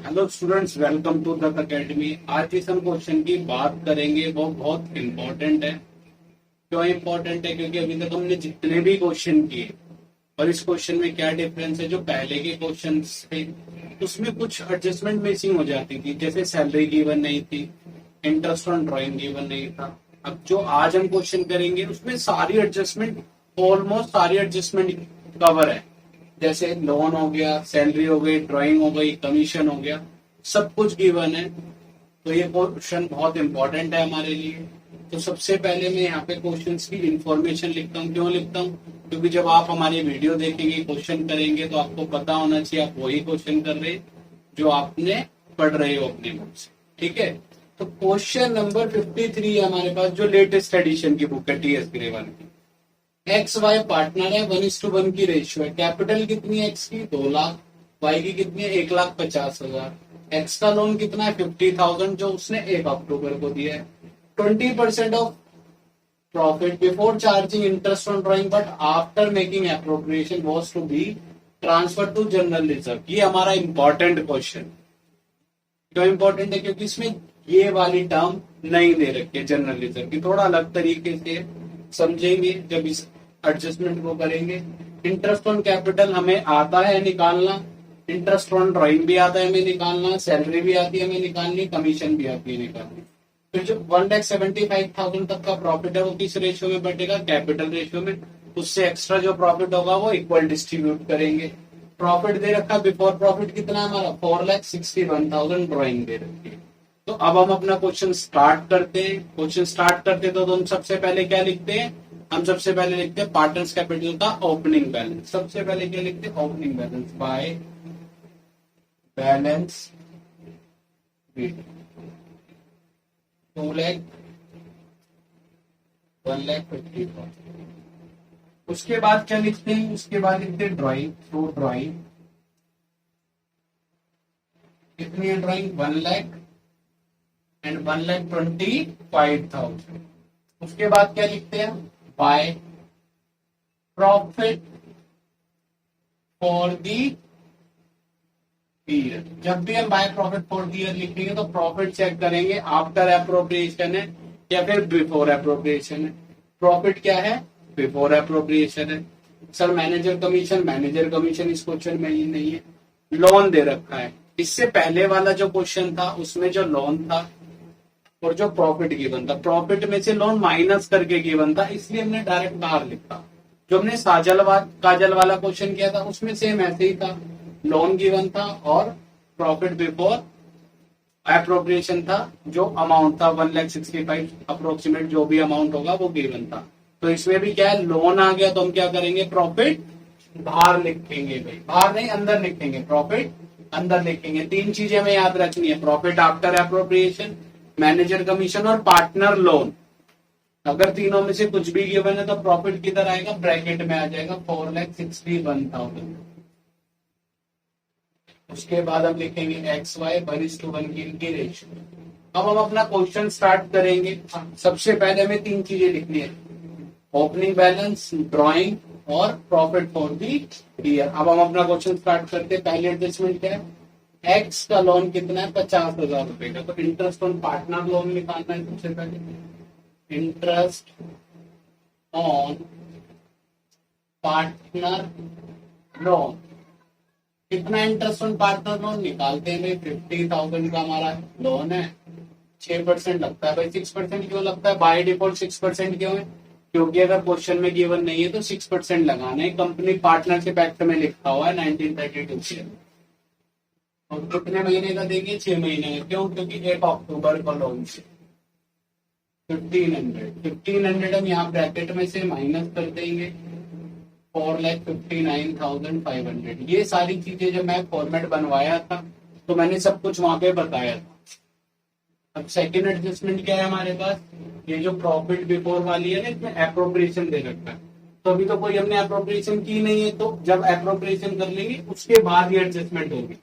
Hello students, welcome to the academy. आज जिस हम क्वेश्चन की बात करेंगे वो बहुत इम्पोर्टेंट है। क्यों इम्पोर्टेंट है? क्योंकि अभी तक हमने जितने भी क्वेश्चन किए और इस क्वेश्चन में क्या डिफरेंस है, जो पहले के क्वेश्चन थे उसमें कुछ एडजस्टमेंट मिसिंग हो जाती थी। जैसे सैलरी गिवन नहीं थी, इंटरेस्ट ऑन ड्राइंग गिवन नहीं था। अब जो आज हम क्वेश्चन करेंगे उसमें सारी एडजस्टमेंट, ऑलमोस्ट सारी एडजस्टमेंट कवर है। जैसे लोन हो गया, सैलरी हो गई, ड्राइंग हो गई, कमीशन हो गया, सब कुछ गिवन है। तो ये क्वेश्चन बहुत इंपॉर्टेंट है हमारे लिए। तो सबसे पहले मैं यहाँ पे क्वेश्चंस की इंफॉर्मेशन लिखता हूँ। क्यों लिखता हूँ? क्योंकि जब आप हमारी वीडियो देखेंगे, क्वेश्चन करेंगे, तो आपको पता होना चाहिए आप वही क्वेश्चन कर रहे हैं जो आपने पढ़ रहे हो अपने बुक से। ठीक है, तो क्वेश्चन नंबर 53 है हमारे पास, जो लेटेस्ट एडिशन की बुक है टीएस ग्रेवाल की। एक्स वाई पार्टनर है, 1:1 की रेशियो है। कैपिटल कितनी है एक्स की? 2 लाख। वाई की कितनी है? 1,50,000। एक्स का लोन कितना है? 50,000, जो उसने 1 अक्टूबर को दिया है। 20% off profit before charging interest on drawing but after making appropriation was to be transfer to general reserve. ये हमारा इंपॉर्टेंट क्वेश्चन। क्यों इंपॉर्टेंट है? क्योंकि इसमें ये वाली टर्म नहीं दे रखी है जनरल रिजर्व की। थोड़ा अलग तरीके से समझेंगे जब इस एडजस्टमेंट को करेंगे। इंटरेस्ट ऑन कैपिटल हमें आता है निकालना, इंटरेस्ट ऑन ड्राइंग भी आता है हमें निकालना, सैलरी भी आती है हमें निकालनी, कमीशन भी आती है निकालनी। फिर जो 1,75,000 तक का प्रॉफिट है वो किस रेशियो में बटेगा? कैपिटल रेशियो में। उससे एक्स्ट्रा जो प्रॉफिट होगा वो इक्वल डिस्ट्रीब्यूट करेंगे। प्रॉफिट दे रखा, बिफोर प्रॉफिट कितना है हमारा? 4,61,000 ड्राइंग दे रखी है। तो अब हम अपना क्वेश्चन स्टार्ट करते हैं। क्वेश्चन स्टार्ट करते तो हम सबसे पहले क्या लिखते हैं? हम सबसे पहले लिखते हैं पार्टनर्स कैपिटल का ओपनिंग बैलेंस। सबसे पहले क्या लिखते हैं? Opening balance by balance 2 lakh 1,50,000। उसके बाद क्या लिखते हैं? उसके बाद लिखते हैं ड्राइंग। तो ड्राइंग कितनी है? Drawing 1 lakh and 1,25,000। उसके बाद क्या लिखते हैं? By profit for the year. जब भी हम by profit for the year लिखेंगे तो प्रॉफिट चेक करेंगे आफ्टर अप्रोप्रिएशन है या फिर बिफोर अप्रोप्रिएशन है। प्रॉफिट क्या है? बिफोर अप्रोप्रिएशन है। सर मैनेजर कमीशन इस क्वेश्चन में ही नहीं है। लोन दे रखा है। इससे पहले वाला जो क्वेश्चन था उसमें जो लोन था और जो प्रॉफिट गिवन था, प्रॉफिट में से लोन माइनस करके गिवन था, इसलिए हमने डायरेक्ट बाहर लिखा। जो हमने काजल वाला क्वेश्चन किया था उसमें सेम ऐसे ही था। लोन गिवन था और प्रॉफिट बिफोर अप्रोप्रिएशन था। जो अमाउंट था 1,65,000 अप्रोक्सीमेट, जो भी अमाउंट होगा वो गिवन था। तो इसमें भी क्या है? लोन आ गया तो हम क्या करेंगे? प्रॉफिट बाहर लिखेंगे भाई, बाहर नहीं अंदर लिखेंगे। प्रॉफिट अंदर लिखेंगे। 3 चीजें हमें याद रखनी है: profit after appropriation, manager commission और पार्टनर लोन। अगर तीनों में से कुछ भी गिवन है तो प्रॉफिट किधर आएगा? ब्रैकेट में आ जाएगा 4,61,000। उसके बाद हम लिखेंगे एक्स वाई 1:1 की इनकी रेशियो। अब हम अपना क्वेश्चन स्टार्ट करेंगे। सबसे पहले हमें 3 चीजें लिखनी है: ओपनिंग बैलेंस, ड्राइंग और प्रॉफिट फॉर दी ईयर। अब हम अपना क्वेश्चन स्टार्ट करते हैं। पहले एडजस्टमेंट क्या है? एक्स का लोन कितना है? 50,000 रुपए का। तो इंटरेस्ट ऑन पार्टनर लोन निकालना है सबसे पहले। इंटरेस्ट ऑन पार्टनर लोन कितना? इंटरेस्ट ऑन पार्टनर लोन निकालते हैं भाई। 50,000 का हमारा लोन है। 6% लगता है भाई। 6% क्यों लगता है? बाय डिफॉल्ट 6% क्यों है? क्योंकि अगर क्वेश्चन में गिवन नहीं है तो 6% लगाना है। कंपनी पार्टनरशिप एक्ट में लिखा हुआ है 1932 से। और कितने महीने का देंगे? 6 महीने का। क्यों? क्योंकि 1 अक्टूबर को लोन से 1500 हम यहाँ ब्रैकेट में से माइनस कर देंगे। 4,59,500। ये सारी चीजें जब मैं फॉर्मेट बनवाया था तो मैंने सब कुछ वहां पे बताया था। अब सेकेंड एडजस्टमेंट क्या है हमारे पास? ये जो प्रॉफिट बिफोर वाली है ना, इसमें अप्रोप्रिएशन दे रखा है। तो अभी तो कोई हमने अप्रोप्रिएशन की नहीं है, तो जब अप्रोप्रिएशन कर लेंगे उसके बाद ये एडजस्टमेंट होगी।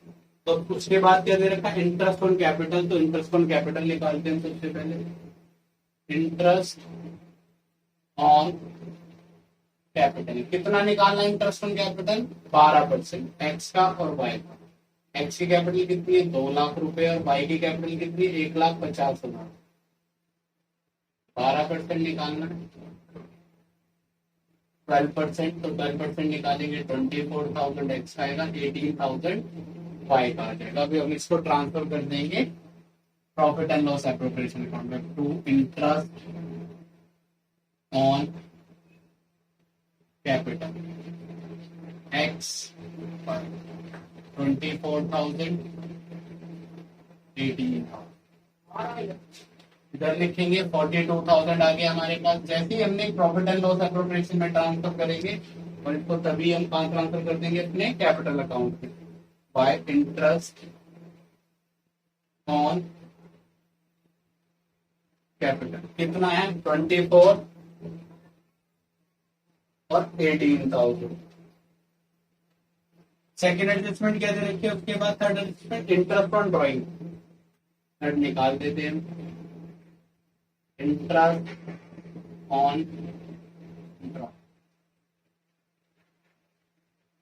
तो उसके बाद क्या दे रखा है? Interest on capital. तो इंटरेस्ट ऑन कैपिटल निकालते हैं सबसे पहले। इंटरेस्ट ऑन कैपिटल कितना निकालना? इंटरेस्ट ऑन कैपिटल 12%, एक्स का और वाई का। एक्स की कैपिटल कितनी है 2 लाख रुपए और वाई की कैपिटल कितनी है 1,50,000। 12% निकालना है, 12%, तो 12% निकालेंगे 24,000 एक्स आएगा, 18,000 वाई का आ जाएगा। अभी हम इसको ट्रांसफर कर देंगे profit and loss appropriation account में to interest on capital X 24,000 18,000। इधर लिखेंगे 42,000 आ गया हमारे पास। जैसे ही हमने प्रॉफिट एंड लॉस एप्रोप्रिएशन में ट्रांसफर करेंगे और इसको तभी हम कहाँ ट्रांसफर कर देंगे अपने कैपिटल अकाउंट में बाय इंटरेस्ट ऑन कैपिटल। कितना है 24 और 18,000। सेकेंड एडजस्टमेंट क्या दे रखी है, उसके बाद third adjustment interest on drawing. Third निकाल देते हैं, इंटरेस्ट ऑन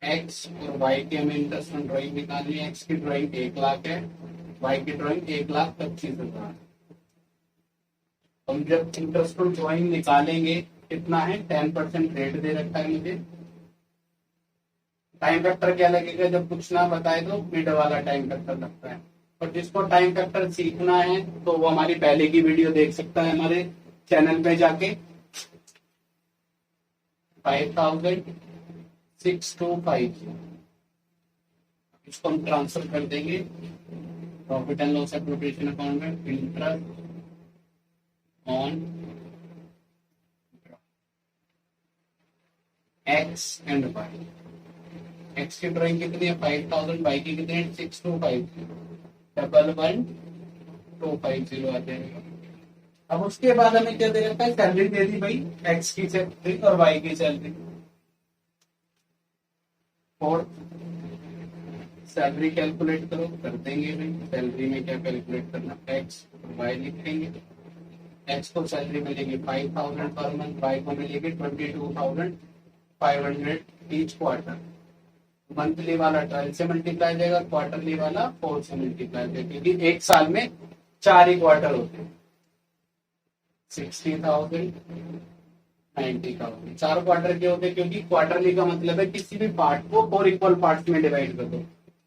एक्स और वाई की हमें इंटरेस्ट ऑन ड्रॉइंग निकालनी है। एक्स की ड्रॉइंग 1 लाख है, वाई की ड्रॉइंग 1,25,000। हम जब इंटरेस्ट ऑन ड्रॉइंग निकालेंगे कितना है 10% रेट दे रखा है मुझे। टाइम फैक्टर क्या लगेगा, जब कुछ ना बताए तो मिड वाला टाइम फैक्टर लगता है। और जिसको टाइम फैक्टर सीखना है तो वो हमारी पहले की वीडियो देख सकता है हमारे चैनल पे जाके। 5,625 इसको हम ट्रांसफर कर देंगे profit and loss appropriation account में interest on X and Y. X की ड्राइंग कितनी है 5,000, वाई की कितनी है 6,250, 11,250 आ जाएगा। अब उसके बाद हमें क्या दे रखा है, सैलरी दे दी भाई, एक्स की सैलरी और वाई की सैलरी। और सैलरी कैलकुलेट करो, कर देंगे भाई। सैलरी में क्या कैलकुलेट करना, एक्स और वाई लिखेंगे। एक्स को सैलरी मिलेगी 5,000 पर मंथ, वाई को मिलेगी 22,500 ईच क्वार्टर। मंथली वाला 12 से मल्टीप्लाई जाएगा, क्वार्टरली वाला 4 से मल्टीप्लाई जाएगा, क्योंकि एक साल में 4 ही क्वार्टर होते हैं। 60,000 90,000 4 क्वार्टर के होते हैं, क्योंकि क्वार्टरली का मतलब है किसी भी पार्ट को 4 इक्वल पार्ट्स में डिवाइड कर दो।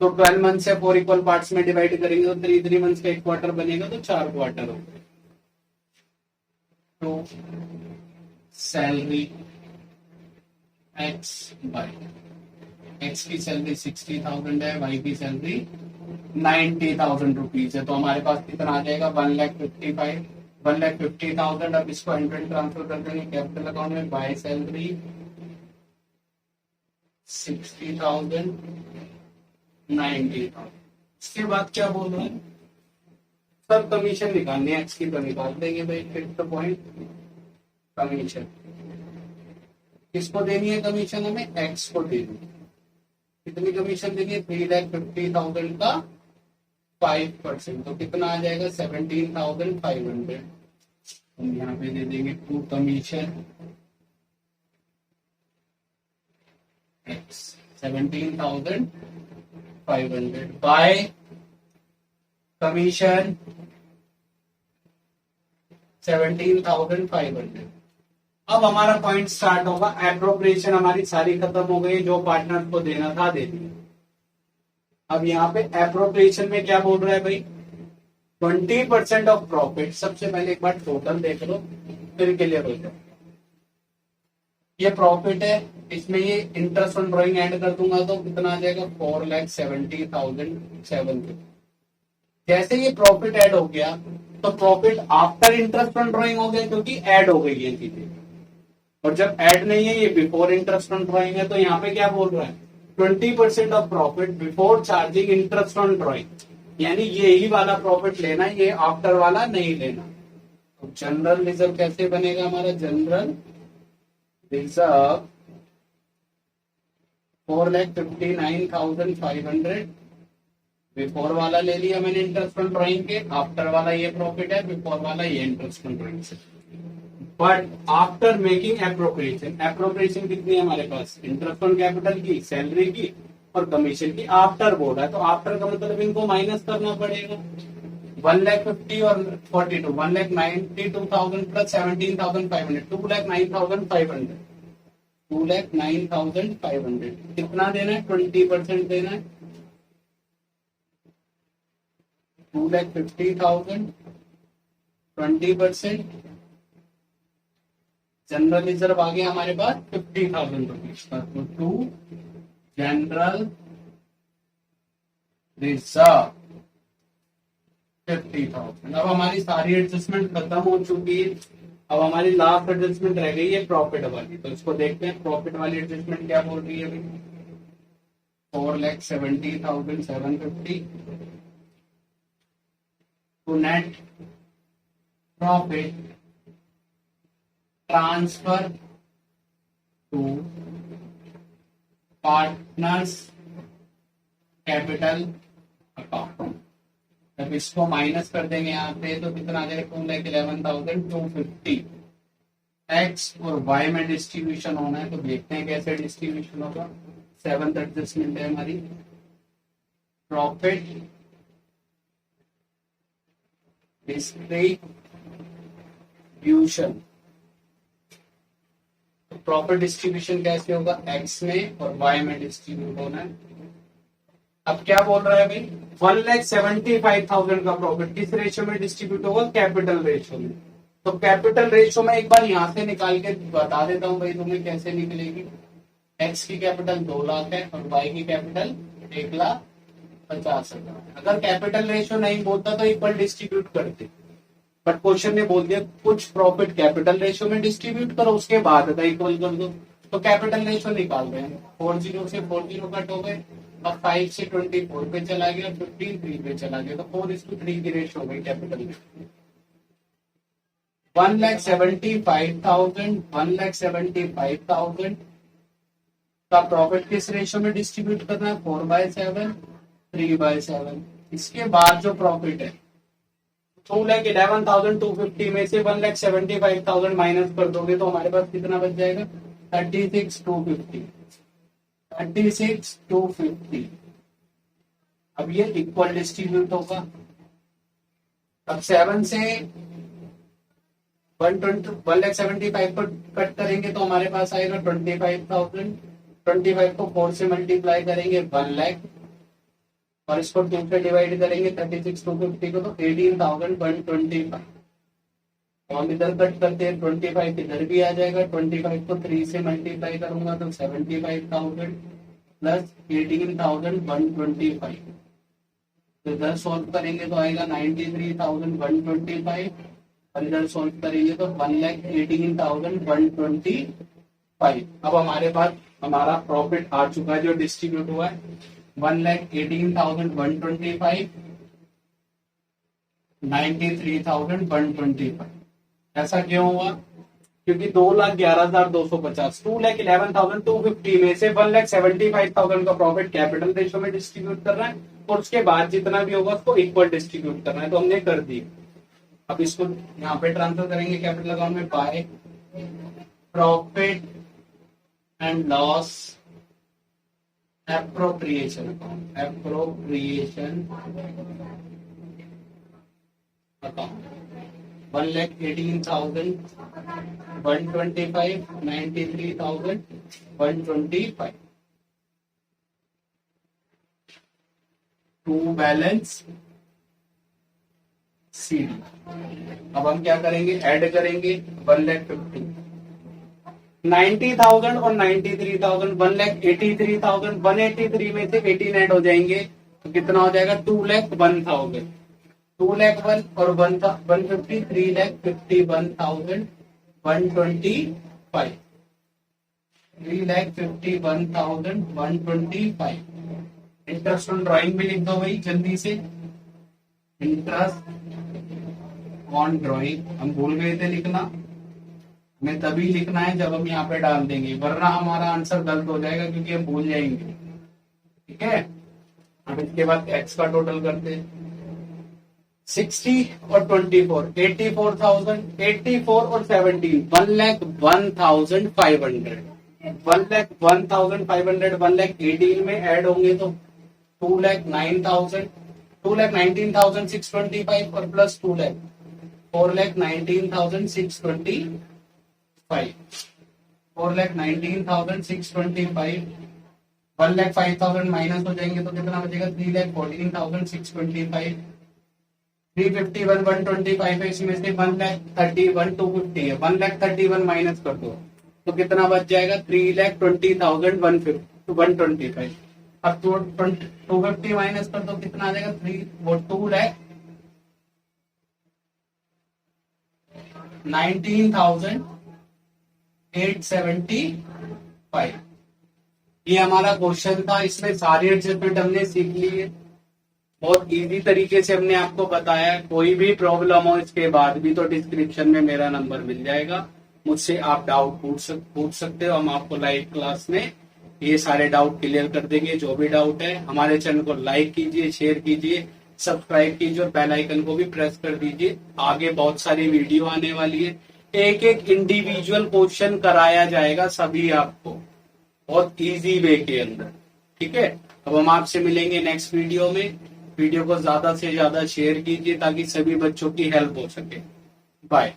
तो 12 मंथ से 4 इक्वल पार्ट्स में डिवाइड करेंगे तो 3 मंथ्स का एक क्वार्टर बनेगा, तो 4 क्वार्टर हो गए। तो सैलरी एक्स बाय एक्स की सैलरी 60,000 है, वाई की सैलरी 90,000 रुपीज है। तो हमारे पास कितना आ जाएगा 1,50,000। अब इसको 100 ट्रांसफर कर देंगे कैपिटल अकाउंट में बाय सैलरी 60,000 90,000। इसके बाद क्या बोल रहे हैं, सब कमीशन निकालनी है। एक्स की तो निकाल देंगे भाई। फिफ्थ पॉइंट कमीशन, किसको देनी है कमीशन, हमें एक्स को देनी है। कितनी कमीशन देनी है 3,50,000 का 5%, तो कितना आ जाएगा 17,500। हम यहाँ पे दे देंगे to commission X 17,500 by commission 17,500। अब हमारा पॉइंट स्टार्ट होगा, एप्रोप्रिएशन हमारी सारी खत्म हो गई, जो पार्टनर को देना था दे दिया। अब यहाँ पे एप्रोप्रिएशन में क्या बोल रहा है भाई, 20% ऑफ प्रॉफिट। सबसे पहले एक बार टोटल देख लो फिर क्लियर हो जाए। ये प्रॉफिट है, इसमें ये इंटरेस्ट ऑन ड्रॉइंग ऐड कर दूंगा तो कितना आ जाएगा 4,70,750। जैसे ये प्रॉफिट ऐड हो गया तो profit after interest on drawing हो गया, क्योंकि ऐड हो गई है चीजें। और जब ऐड नहीं है, ये बिफोर इंटरेस्ट ऑन ड्रॉइंग है, तो यहाँ पे क्या बोल रहा है 20% off profit before charging interest on drawing, यानी यही वाला प्रॉफिट लेना, ये आफ्टर वाला नहीं लेना। तो जनरल रिजर्व कैसे बनेगा हमारा, जनरल रिजर्व 4,59,500 बिफोर वाला ले लिया मैंने इंटरेस्ट ऑन ड्रॉइंग के, आफ्टर वाला ये प्रॉफिट है, बिफोर वाला ये इंटरेस्ट ऑन ड्रॉइंग से। But after making appropriation, appropriation कितनी है हमारे पास, इंटरेस्ट ऑन कैपिटल की, सैलरी की और कमीशन की आफ्टर बोला है, तो आफ्टर का मतलब इनको माइनस करना पड़ेगा। 1,50,000 और 42, 1,92,000 प्लस 17,500, 2,09,500, 2,09,500 कितना देना है? 20% देना है। 2,50,000 20%, जनरल रिजर्व आ गया हमारे पास 50,000 रुपीज का, तो टू जनरल रिजर्व 50,000। अब हमारी सारी एडजस्टमेंट खत्म हो चुकी है, अब हमारी लास्ट एडजस्टमेंट रह गई है प्रॉफिट वाली, तो इसको देखते हैं प्रॉफिट वाली एडजस्टमेंट क्या बोल रही है अभी। 4,70,750 to net profit transfer to partners capital account. जब इसको माइनस कर देंगे यहाँ पे तो कितना आ जाएगा? 2,11,250। एक्स और वाई में डिस्ट्रीब्यूशन होना है, तो देखते हैं कैसे डिस्ट्रीब्यूशन होगा। 7th एडजस्टमेंट है हमारी, प्रॉफिट डिस्ट्रीब्यूशन। तो प्रॉफिट डिस्ट्रीब्यूशन कैसे होगा? एक्स में और वाई में डिस्ट्रीब्यूट होना है। अब क्या बोल रहा है भाई? 1,75,000 का प्रॉफिट किस रेशियो में डिस्ट्रीब्यूट होगा? कैपिटल रेशियो में। तो कैपिटल रेशियो में एक बार यहां से निकाल के बता देता हूं भाई तुम्हें कैसे निकलेगी। एक्स की कैपिटल 2 लाख है और वाई की कैपिटल 1,50,000। अगर कैपिटल रेशियो नहीं बोलता तो इक्वल डिस्ट्रीब्यूट करते, बट क्वेश्चन ने बोल दिया कुछ प्रॉफिट कैपिटल रेशियो में डिस्ट्रीब्यूट करो, उसके बाद इक्वल कर दो। तो कैपिटल रेशियो निकाल रहे हैं। 40 से 40 कट हो गए, अब 5 से 24 पे चला गया, 15 3 पे चला गया, तो 4:3 की रेशियो हो गई कैपिटल रेशियो। 1,75,000 का प्रॉफिट किस रेशियो में डिस्ट्रीब्यूट करना है? 4/7 3/7। इसके बाद जो प्रॉफिट है 2,11,250 में से 1,75,000 माइनस कर दोगे तो हमारे पास कितना बच जाएगा? 36,250। 36,250। अब ये इक्वल डिस्ट्रीब्यूट होगा। अब 7 से 1,75 पर कट करेंगे तो हमारे पास आएगा 25,000। 25 को 4 से मल्टीप्लाई करेंगे 1 लाख, और इसको 2 से डिवाइड करेंगे 36,250 को, तो 18,125। तो हम इधर कट करते हैं, 25 इधर भी आ जाएगा। 25 को 3 से मल्टीप्लाई करूंगा तो 75,000 प्लस 18,125। तो इधर सोल्व करेंगे तो आएगा 93,125, और इधर सोल्व करेंगे तो 1,18,125। अब हमारे पास हमारा प्रॉफिट आ चुका है जो डिस्ट्रीब्यूट हुआ है 1,18,125, 93,125। ऐसा क्यों हुआ? क्योंकि 2,11,250 2,11,250 में से 1,75,000 का प्रॉफिट कैपिटल रेशियो में डिस्ट्रीब्यूट करना है, और उसके बाद जितना भी होगा उसको इक्वल डिस्ट्रीब्यूट करना है, तो हमने कर दी। अब इसको यहाँ पे ट्रांसफर करेंगे कैपिटल अकाउंट में by profit and loss appropriation account. Appropriation account 1,18,125, 93,125 to balance CD. अब हम क्या करेंगे? ऐड करेंगे 1,50,000, 90,000 और 93,000, 1,83,000। 183 में से 18 ऐड हो जाएंगे तो कितना हो जाएगा? 2,01,000। 2,01,000 और 150 3,51,125। 3,51,125। इंटरेस्ट ऑन ड्राइंग भी लिख दो भाई जल्दी से। इंटरेस्ट ऑन ड्राइंग हम भूल गए थे लिखना, हमें तभी लिखना है जब हम यहाँ पे डाल देंगे, वरना हमारा आंसर गलत हो जाएगा क्योंकि हम भूल जाएंगे। ठीक है, अब इसके बाद एक्स का टोटल करते हैं। 60 और 24, 84,000, 84 और 17, 1,01,500। 1,01,500 1,18 में ऐड होंगे तो 2,09,000 2,19,625 और प्लस 2,00,000 4,19,625 4,19,625 1,05,000 माइनस हो जाएंगे तो कितना बचेगा 3,14,625 351 125 है इसमें से 1,31 250 है 1,31 माइनस कर दो तो कितना बच जाएगा 3,20,125 अब 250 माइनस कर दो कितना आ जाएगा 2,19,875 ये हमारा क्वेश्चन था। इसमें सारी एडजस्टमेंट हमने सीख ली है, बहुत इजी तरीके से हमने आपको बताया। कोई भी प्रॉब्लम हो इसके बाद भी तो डिस्क्रिप्शन में मेरा नंबर मिल जाएगा, मुझसे आप डाउट पूछ सकते हो। हम आपको लाइव क्लास में ये सारे डाउट क्लियर कर देंगे। जो भी डाउट है हमारे चैनल को लाइक कीजिए, शेयर कीजिए, सब्सक्राइब कीजिए और बेल आइकन को भी प्रेस कर दीजिए। आगे बहुत सारी वीडियो आने वाली है, एक एक इंडिविजुअल क्वेश्चन कराया जाएगा सभी आपको बहुत इजी वे के अंदर। ठीक है, अब हम आपसे मिलेंगे नेक्स्ट वीडियो में। वीडियो को ज्यादा से ज्यादा शेयर कीजिए ताकि सभी बच्चों की हेल्प हो सके। बाय।